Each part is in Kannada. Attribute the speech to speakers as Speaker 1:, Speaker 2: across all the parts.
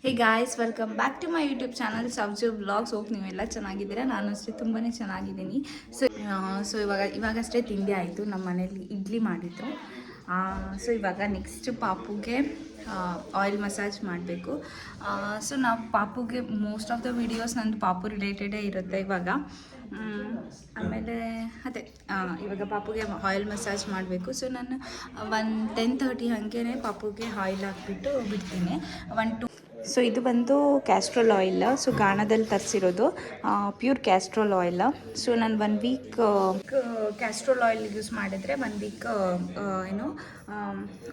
Speaker 1: Hey guys, welcome back to my YouTube channel Sabju blogs. ಹೋಗಿ ನೀವೆಲ್ಲ ಚೆನ್ನಾಗಿದ್ದೀರಾ? ನಾನು ಅಷ್ಟೇ ತುಂಬಾ ಚೆನ್ನಾಗಿದ್ದೀನಿ. ಸೊ ಇವಾಗಷ್ಟೇ ತಿಂಡಿ ಆಯಿತು. ನಮ್ಮ ಮನೇಲಿ ಇಡ್ಲಿ ಮಾಡಿದ್ರು. ಸೊ ಇವಾಗ ನೆಕ್ಸ್ಟ್ ಪಾಪುಗೆ ಆಯಿಲ್ ಮಸಾಜ್ ಮಾಡಬೇಕು. ಸೊ ನಾವು ಪಾಪುಗೆ ಮೋಸ್ಟ್ ಆಫ್ ದ ವಿಡಿಯೋಸ್ ನಂದು ಪಾಪು ರಿಲೇಟೆಡೇ ಇರುತ್ತೆ ಇವಾಗ. ಆಮೇಲೆ ಅದೇ ಇವಾಗ ಪಾಪುಗೆ ಆಯಿಲ್ ಮಸಾಜ್ ಮಾಡಬೇಕು. ಸೊ ನಾನು 10:30 ಹಾಗೇ ಪಾಪುಗೆ ಆಯಿಲ್ ಹಾಕ್ಬಿಟ್ಟು ಬಿಡ್ತೀನಿ. ಸೊ ಇದು ಬಂದು ಕ್ಯಾಸ್ಟ್ರೋಲ್ ಆಯಿಲ್. ಸೊ ಗಾಣದಲ್ಲಿ ತರಿಸಿರೋದು ಪ್ಯೂರ್ ಕ್ಯಾಸ್ಟ್ರೋಲ್ ಆಯಿಲ್. ಸೊ ನಾನು 1 ವೀಕ್ ಕ್ಯಾಸ್ಟ್ರೋಲ್ ಆಯಿಲ್ ಯೂಸ್ ಮಾಡಿದರೆ 1 ವೀಕ್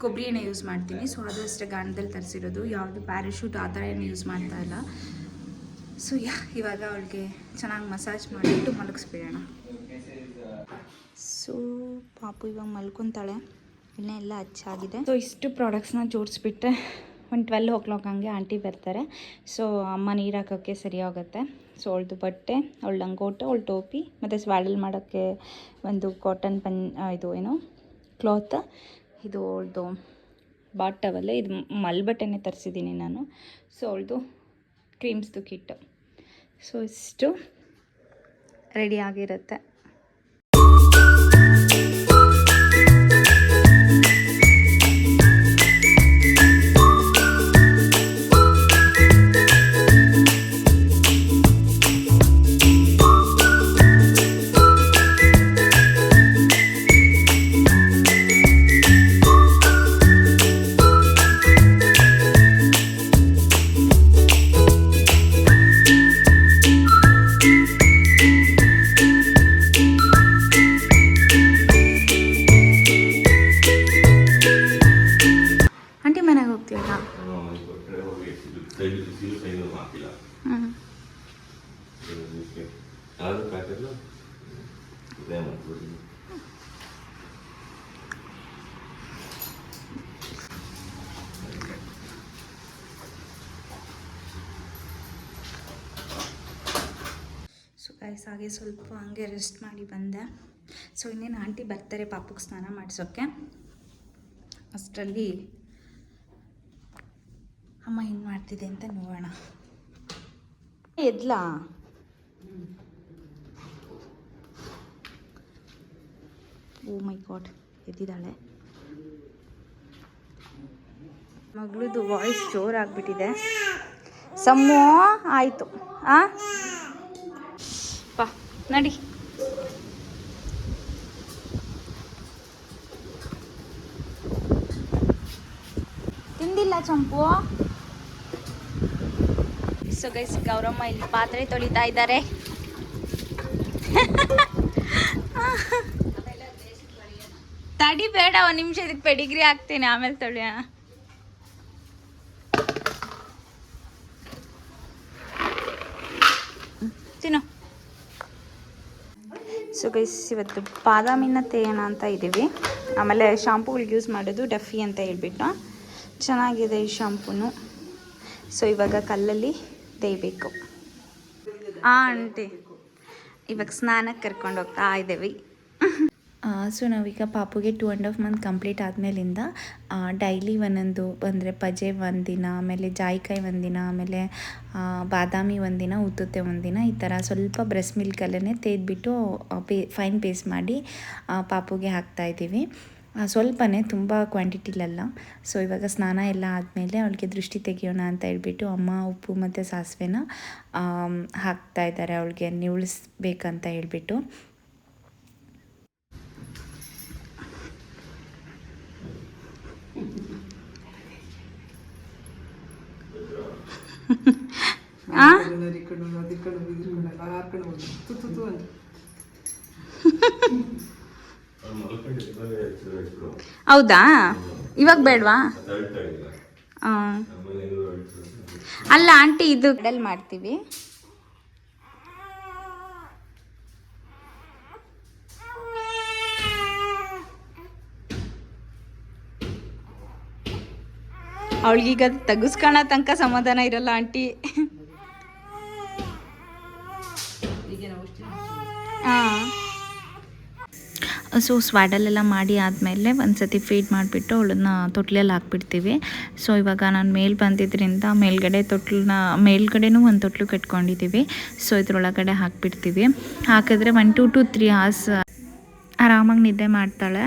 Speaker 1: ಕೊಬ್ಬರಿ ಎಣ್ಣೆ ಯೂಸ್ ಮಾಡ್ತೀನಿ. ಸೊ ಅದು ಅಷ್ಟೇ ಗಾಣದಲ್ಲಿ ತರಿಸಿರೋದು, ಯಾವುದು ಪ್ಯಾರಾಶೂಟ್ ಆ ಥರ ಏನು ಯೂಸ್ ಮಾಡ್ತಾ ಇಲ್ಲ. ಸೊ ಇವಾಗ ಅವಳಿಗೆ ಚೆನ್ನಾಗಿ ಮಸಾಜ್ ಮಾಡಿಬಿಟ್ಟು ಮಲಗಿಸ್ಬಿಡೋಣ. ಸೊ ಪಾಪು ಇವಾಗ ಮಲ್ಕೊತಾಳೆ, ಎಣ್ಣೆ ಎಲ್ಲ ಹಚ್ಚಾಗಿದೆ. ಸೊ ಇಷ್ಟು ಪ್ರಾಡಕ್ಟ್ಸ್ನ ಜೋಡಿಸ್ಬಿಟ್ರೆ 12 o'clock ಹಂಗೆ ಆಂಟಿ ಬರ್ತಾರೆ. ಸೊ ಅಮ್ಮ ನೀರು ಹಾಕೋಕ್ಕೆ ಸರಿ ಆಗುತ್ತೆ. ಸೊ ಅವಳದು ಬಟ್ಟೆ, ಅವಳ ಲಂಗೋಟು, ಅವಳ ಟೋಪಿ ಮತ್ತು ಸ್ವಾಡಲ್ ಮಾಡೋಕ್ಕೆ ಒಂದು ಕಾಟನ್ ಕ್ಲಾತ್, ಇದು ಅವಳದು ಬಾಟವಲ್ಲೇ, ಇದು ಮಲ್ಬಟ್ಟೆನೇ ತರಿಸಿದ್ದೀನಿ ನಾನು. ಸೊ ಅವಳದು ಕ್ರೀಮ್ಸ್ದು ಕಿಟ್ಟು. ಸೊ ಇಷ್ಟು ರೆಡಿ ಆಗಿರುತ್ತೆ. ಸೊ ಗೈಸ್, ಹಾಗೆ ಸ್ವಲ್ಪ ಹಂಗೆ ರೆಸ್ಟ್ ಮಾಡಿ ಬಂದೆ. ಸೊ ಇನ್ನೇನು ಆಂಟಿ ಬರ್ತಾರೆ ಪಾಪುಗೆ ಸ್ನಾನ ಮಾಡಿಸೋಕ್ಕೆ. ಅಷ್ಟರಲ್ಲಿ ಅಮ್ಮ ಏನು ಮಾಡ್ತಿದೆ ಅಂತ ನೋಡೋಣ. ಎದ್ಲಾ? ಓ ಮೈ ಗಾಡ್, ಎದ್ದಿದ್ದಾಳೆ. ಮಗಳದು ವಾಯ್ಸ್ ಜೋರಾಗ್ಬಿಟ್ಟಿದೆ. ಸಮ್ಮು ಆಯಿತು. ಪಾ ನಡಿ. ತಿಂದಿಲ್ಲ ಚಂಪು. ಸೊ ಗೈಸ್, ಗೌರಮ್ಮ ಇಲ್ಲಿ ಪಾತ್ರೆ ತೊಳಿತಾ ಇದ್ದಾರೆ. ತಡಿ ಬೇಡ, 1 ನಿಮಿಷ ಇದಕ್ಕೆ ಪೆಡಿಗ್ರಿ ಹಾಕ್ತೀನಿ, ಆಮೇಲೆ ತೊಳೆಯೋಣ. ತಿನ್ನು. ಸೊ ಗೈಸ್, ಇವತ್ತು ಬಾದಾಮಿನ ತೇಯೋಣ ಅಂತ ಇದ್ದೀವಿ. ಆಮೇಲೆ ಶಾಂಪೂಗಳಿಗೆ ಯೂಸ್ ಮಾಡೋದು ಡಫಿ ಅಂತ ಹೇಳ್ಬಿಟ್ಟು ಚೆನ್ನಾಗಿದೆ ಈ ಶಾಂಪೂನು. ಸೊ ಇವಾಗ ಕಲ್ಲಲ್ಲಿ ತೇಯಬೇಕು. ಆಂಟಿ ಇವಾಗ ಸ್ನಾನಕ್ಕೆ ಕರ್ಕೊಂಡು ಹೋಗ್ತಾ ಇದ್ದೀವಿ. ಸೊ ನಾವೀಗ ಪಾಪುಗೆ 2.5 month ಕಂಪ್ಲೀಟ್ ಆದಮೇಲಿಂದ ಡೈಲಿ ಒಂದೊಂದು ಅಂದರೆ ಪಜೆ ಒಂದಿನ, ಆಮೇಲೆ ಜಾಯಿಕಾಯಿ ಒಂದಿನ, ಆಮೇಲೆ ಬಾದಾಮಿ ಒಂದಿನ, ಉತ್ತುತ್ತೆ ಒಂದಿನ, ಈ ಥರ ಸ್ವಲ್ಪ ಬ್ರೆಸ್ಟ್ ಮಿಲ್ಕಲ್ಲೇ ತೆಗೆದ್ಬಿಟ್ಟು ಫೈನ್ ಪೇಸ್ಟ್ ಮಾಡಿ ಪಾಪುಗೆ ಹಾಕ್ತಾಯಿದ್ದೀವಿ. ಸ್ವಲ್ಪನೇ, ತುಂಬ ಕ್ವಾಂಟಿಟಿಲಲ್ಲ. ಸೊ ಇವಾಗ ಸ್ನಾನ ಎಲ್ಲ ಆದಮೇಲೆ ಅವಳಿಗೆ ದೃಷ್ಟಿ ತೆಗಿಯೋಣ ಅಂತ ಹೇಳ್ಬಿಟ್ಟು ಅಮ್ಮ ಉಪ್ಪು ಮತ್ತು ಸಾಸಿವೆನ ಹಾಕ್ತಾಯಿದ್ದಾರೆ ಅವಳಿಗೆ ನಿವುಳಿಸ್ಬೇಕಂತ ಹೇಳ್ಬಿಟ್ಟು. ಹೌದಾ? ಇವಾಗ ಬೇಡವಾ? ಅಲ್ಲ ಆಂಟಿ, ಇದು ಕಡಲ್ ಮಾಡ್ತೀವಿ. ಅವಳಿಗೀಗ ತೆಗಿಸ್ಕೊಳ ತನಕ ಸಮಾಧಾನ ಇರಲ್ಲ ಆಂಟಿ. ಸೊ ಸ್ವಾಡಲ್ಲೆಲ್ಲ ಮಾಡಿ ಆದಮೇಲೆ ಒಂದು ಸತಿ ಫೀಡ್ ಮಾಡಿಬಿಟ್ಟು ಅವಳನ್ನ ತೊಟ್ಲಲ್ಲಿ ಹಾಕ್ಬಿಡ್ತೀವಿ. ಸೊ ಇವಾಗ ನಾನು ಮೇಲೆ ಬಂದಿದ್ದರಿಂದ ಮೇಲ್ಗಡೆನೂ ಒಂದು ತೊಟ್ಲು ಕಟ್ಕೊಂಡಿದ್ದೀವಿ. ಸೊ ಇದ್ರೊಳಗಡೆ ಹಾಕ್ಬಿಡ್ತೀವಿ. ಹಾಕಿದ್ರೆ 1 to 3 hours ಆರಾಮಾಗಿ ನಿದ್ದೆ ಮಾಡ್ತಾಳೆ.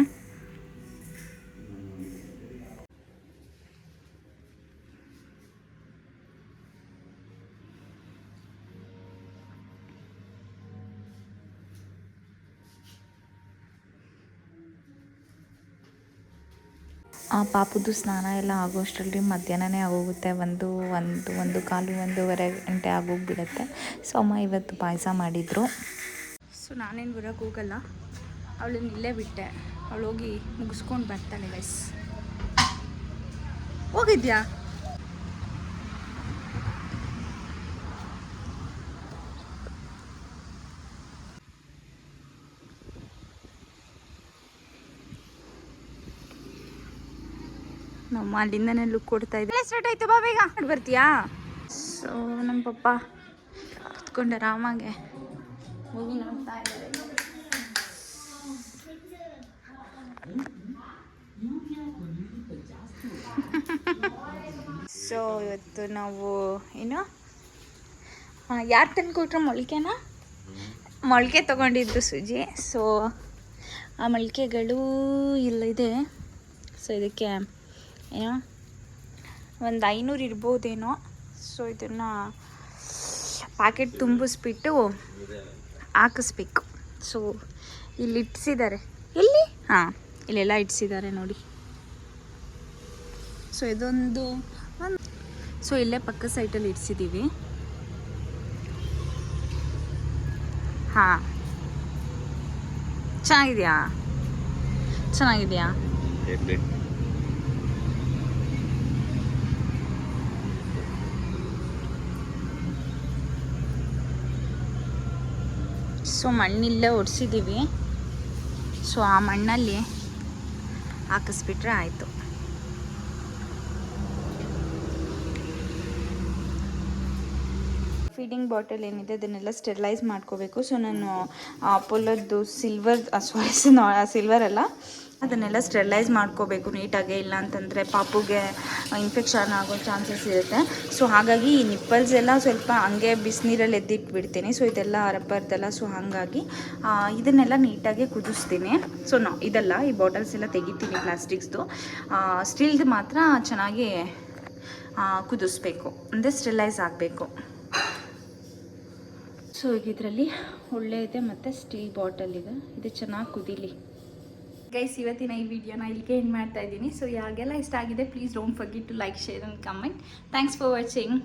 Speaker 1: ಆ ಪಾಪುದು ಸ್ನಾನ ಎಲ್ಲ ಆಗೋಷ್ಟರಲ್ಲಿ ಮಧ್ಯಾಹ್ನನೇ ಆಗೋಗುತ್ತೆ. ಒಂದು ಕಾಲು 1:30 ಗಂಟೆ ಆಗೋಗ್ಬಿಡುತ್ತೆ. ಸೊ ಅಮ್ಮ ಇವತ್ತು ಪಾಯಸ ಮಾಡಿದರು. ಸೊ ನಾನೇನು ಬರೋಕ್ಕೆ ಹೋಗಲ್ಲ, ಅವಳನ್ನ ಇಲ್ಲೇ ಬಿಟ್ಟೆ. ಅವಳು ಹೋಗಿ ಮುಗಿಸ್ಕೊಂಡು ಬರ್ತಾಳೆ. ಗೈಸ್ ಹೋಗಿದ್ಯಾ? ನಮ್ಮ ಅಲ್ಲಿಂದನೇ ಲುಕ್ ಕೊಡ್ತಾ ಇದ್ದೆ. ಸ್ಟಾರ್ಟ್ ಆಯ್ತು, ಬಾ ಬೇಗ ಬರ್ತೀಯಾ? ಸೊ ನಮ್ಮ ಪಪ್ಪ ಕುತ್ಕೊಂಡು ಆರಾಮಾಗೆ ಮೂವಿ ನೋಡ್ತಾ ಇದ್ದಾರೆ. ಸೊ ಇವತ್ತು ನಾವು ಏನು ಯಾರು ತಂದು ಕೊಟ್ರು ಮೊಳಕೆ ತೊಗೊಂಡಿದ್ರು ಸುಜಿ. ಸೊ ಆ ಮೊಳಕೆಗಳು ಇಲ್ಲಿದೆ. ಸೊ ಇದಕ್ಕೆ ಏನೋ ಒಂದು 500 ಇರ್ಬೋದೇನೋ. ಸೊ ಇದನ್ನು ಪ್ಯಾಕೆಟ್ ತುಂಬಿಸ್ಬಿಟ್ಟು ಹಾಕಿಸ್ಬೇಕು. ಸೊ ಇಲ್ಲಿ ಇಟ್ಟಿಸಿದ್ದಾರೆ. ಎಲ್ಲಿ? ಹಾಂ, ಇಲ್ಲೆಲ್ಲ ಇಟ್ಟಿಸಿದ್ದಾರೆ ನೋಡಿ. ಸೊ ಇದೊಂದು ಸೊ ಇಲ್ಲೇ ಪಕ್ಕ ಸೈಟಲ್ಲಿ ಇಡಿಸಿದ್ದೀವಿ. ಹಾಂ, ಚೆನ್ನಾಗಿದೆಯಾ? ಸೊ ಮಣ್ಣಿಲ್ಲೇ ಒಡಿಸಿದ್ದೀವಿ. ಸೊ ಆ ಮಣ್ಣಲ್ಲಿ ಹಾಕಿಸ್ಬಿಟ್ರೆ ಆಯಿತು. ಫೀಡಿಂಗ್ ಬಾಟಲ್ ಏನಿದೆ ಅದನ್ನೆಲ್ಲ ಸ್ಟೆರಿಲೈಸ್ ಮಾಡ್ಕೋಬೇಕು. ಸೊ ನಾನು ಅಪೋಲೋದು ಸಿಲ್ವರ್ ಅಲ್ಲ, ಅದನ್ನೆಲ್ಲ ಸ್ಟೆರಿಲೈಸ್ ಮಾಡ್ಕೋಬೇಕು ನೀಟಾಗಿ. ಇಲ್ಲ ಅಂತಂದರೆ ಪಾಪುಗೆ ಇನ್ಫೆಕ್ಷನ್ ಆಗೋ ಚಾನ್ಸಸ್ ಇರುತ್ತೆ. ಸೊ ಹಾಗಾಗಿ ಈ ನಿಪ್ಪಲ್ಸ್ ಎಲ್ಲ ಸ್ವಲ್ಪ ಹಂಗೆ ಬಿಸಿನೀರಲ್ಲಿ ಎದ್ದಿಟ್ಬಿಡ್ತೀನಿ. ಸೊ ಇದೆಲ್ಲ ರಬ್ಬರ್ದೆಲ್ಲ. ಸೊ ಹಾಗಾಗಿ ಇದನ್ನೆಲ್ಲ ನೀಟಾಗಿ ಕುದಿಸ್ತೀನಿ. ಸೊ ಇದೆಲ್ಲ ಈ ಬಾಟಲ್ಸ್ ಎಲ್ಲ ತೆಗಿತೀನಿ, ಪ್ಲಾಸ್ಟಿಕ್ಸ್ದು. ಸ್ಟೀಲ್ದು ಮಾತ್ರ ಚೆನ್ನಾಗಿ ಕುದಿಸ್ಬೇಕು, ಅಂದರೆ ಸ್ಟೆರಿಲೈಸ್ ಆಗಬೇಕು. ಸೊ ಈಗ ಇದರಲ್ಲಿ ಒಳ್ಳೆ ಇದೆ ಮತ್ತು ಸ್ಟೀಲ್ ಬಾಟಲ್ ಇದೆ. ಇದು ಚೆನ್ನಾಗಿ ಕುದೀಲಿ. ಗೈಸ್, ಇವತ್ತಿನ ಈ ವಿಡಿಯೋನ ಇಲ್ಲಿಗೆ ಎಂಡ್ ಮಾಡ್ತಾ ಇದ್ದೀನಿ. ಸೊ ಯಾರಿಗೆಲ್ಲ ಇಷ್ಟ ಆಗಿದೆ please don't forget to like, share and comment. Thanks for watching.